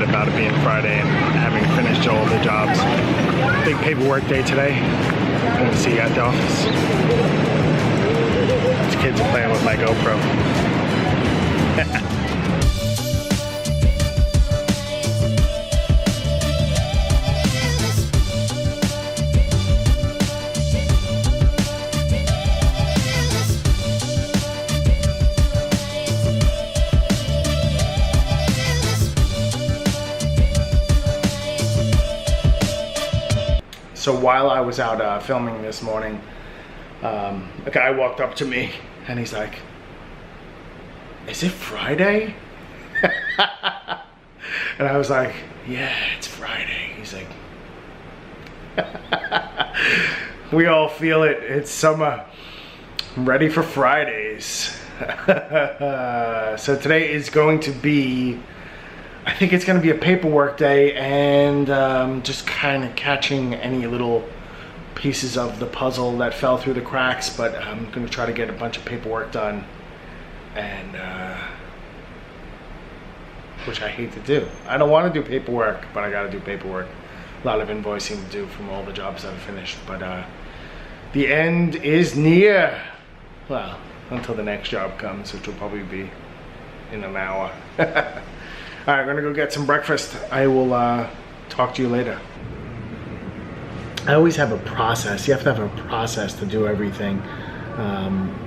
about it being Friday and having finished all the jobs. Big paperwork day today. I'm gonna see you at the office. These kids are playing with my GoPro. So while I was out filming this morning, a guy walked up to me and he's like, "Is it Friday?" And I was like, "Yeah, it's Friday." He's like, "We all feel it. It's summer. I'm ready for Fridays." So today is going to be, I think it's going to be a paperwork day and just kind of catching any little pieces of the puzzle that fell through the cracks, but I'm going to try to get a bunch of paperwork done, and which I hate to do. I don't want to do paperwork, but I got to do paperwork. A lot of invoicing to do from all the jobs I've finished, but the end is near. Well, until the next job comes, which will probably be in an hour. All right, I'm gonna go get some breakfast. I will talk to you later. I always have a process. You have to have a process to do everything.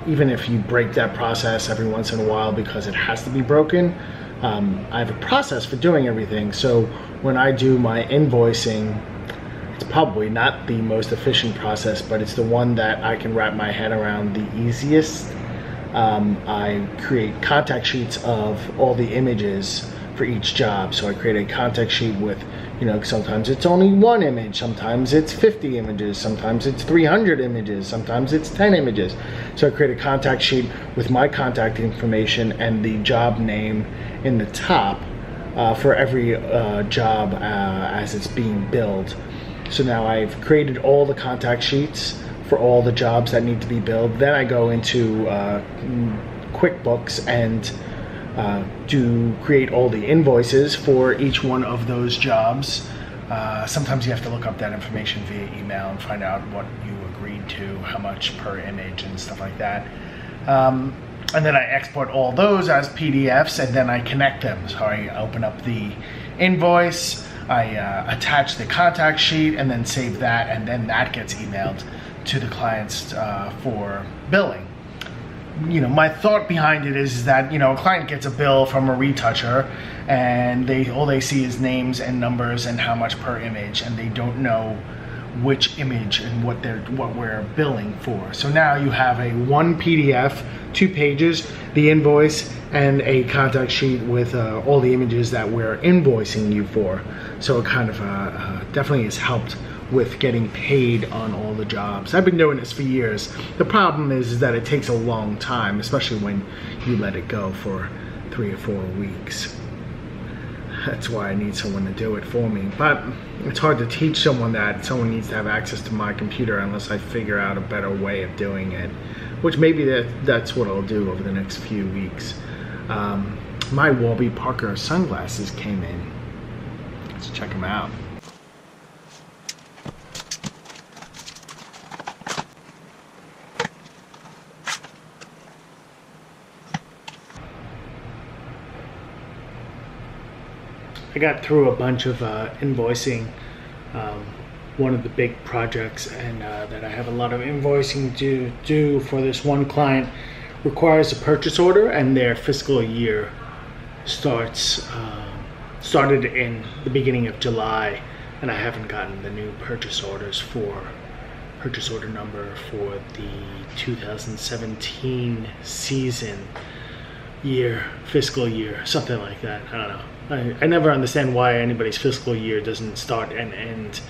Even if you break that process every once in a while because it has to be broken, I have a process for doing everything. So when I do my invoicing, it's probably not the most efficient process, but it's the one that I can wrap my head around the easiest. I create contact sheets of all the images for each job. So I create a contact sheet with, sometimes it's only one image, sometimes it's 50 images, sometimes it's 300 images, sometimes it's 10 images. So I create a contact sheet with my contact information and the job name in the top for every job as it's being billed. So now I've created all the contact sheets for all the jobs that need to be billed. Then I go into QuickBooks and create all the invoices for each one of those jobs. Sometimes you have to look up that information via email and find out what you agreed to, how much per image and stuff like that. And then I export all those as PDFs and then I connect them. So I open up the invoice, I attach the contact sheet and then save that, and then that gets emailed to the clients for billing. My thought behind it is that, a client gets a bill from a retoucher and all they see is names and numbers and how much per image, and they don't know which image and what we're billing for. So now you have a one PDF, 2 pages, the invoice, and a contact sheet with all the images that we're invoicing you for. So it kind of definitely has helped with getting paid on all the jobs. I've been doing this for years. The problem is that it takes a long time, especially when you let it go for 3 or 4 weeks. That's why I need someone to do it for me. But it's hard to teach someone that. Someone needs to have access to my computer unless I figure out a better way of doing it, which maybe that's what I'll do over the next few weeks. My Warby Parker sunglasses came in. Let's check them out. I got through a bunch of invoicing, one of the big projects, and that I have a lot of invoicing to do for this one client requires a purchase order, and their fiscal year started in the beginning of July, and I haven't gotten the new purchase order number for the 2017 season fiscal year, something like that. I don't know. I never understand why anybody's fiscal year doesn't start and end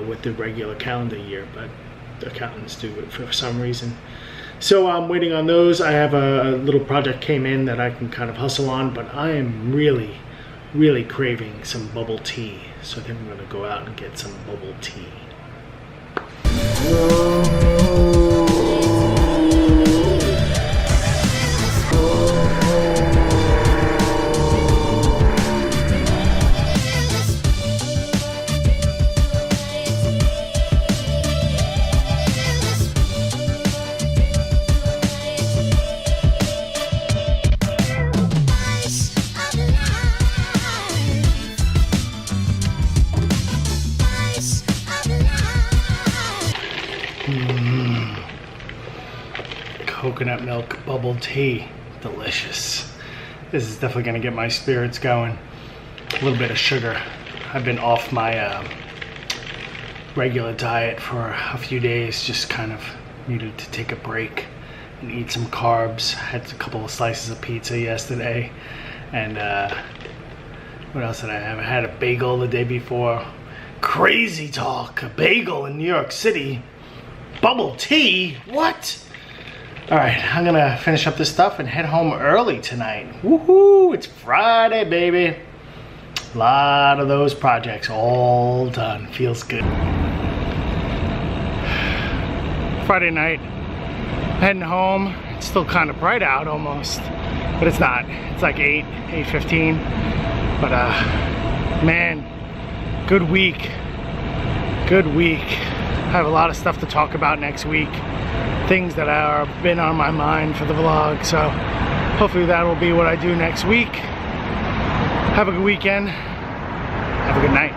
with the regular calendar year, but accountants do it for some reason. So I'm waiting on those. I have a little project came in that I can kind of hustle on, but I am really, really craving some bubble tea. So I think I'm going to go out and get some bubble tea. coconut milk bubble tea. Delicious. This is definitely gonna get my spirits going. A little bit of sugar. I've been off my regular diet for a few days, just kind of needed to take a break and eat some carbs. Had a couple of slices of pizza yesterday, and what else did I have? I had a bagel the day before. Crazy talk, a bagel in New York City. Bubble tea? What? All right, I'm gonna finish up this stuff and head home early tonight. Woohoo, it's Friday, baby. A lot of those projects all done, feels good. Friday night, heading home. It's still kind of bright out almost, but it's not. It's like 8:15. But man, good week. Good week. I have a lot of stuff to talk about next week. Things that have been on my mind for the vlog. So hopefully that will be what I do next week. Have a good weekend. Have a good night.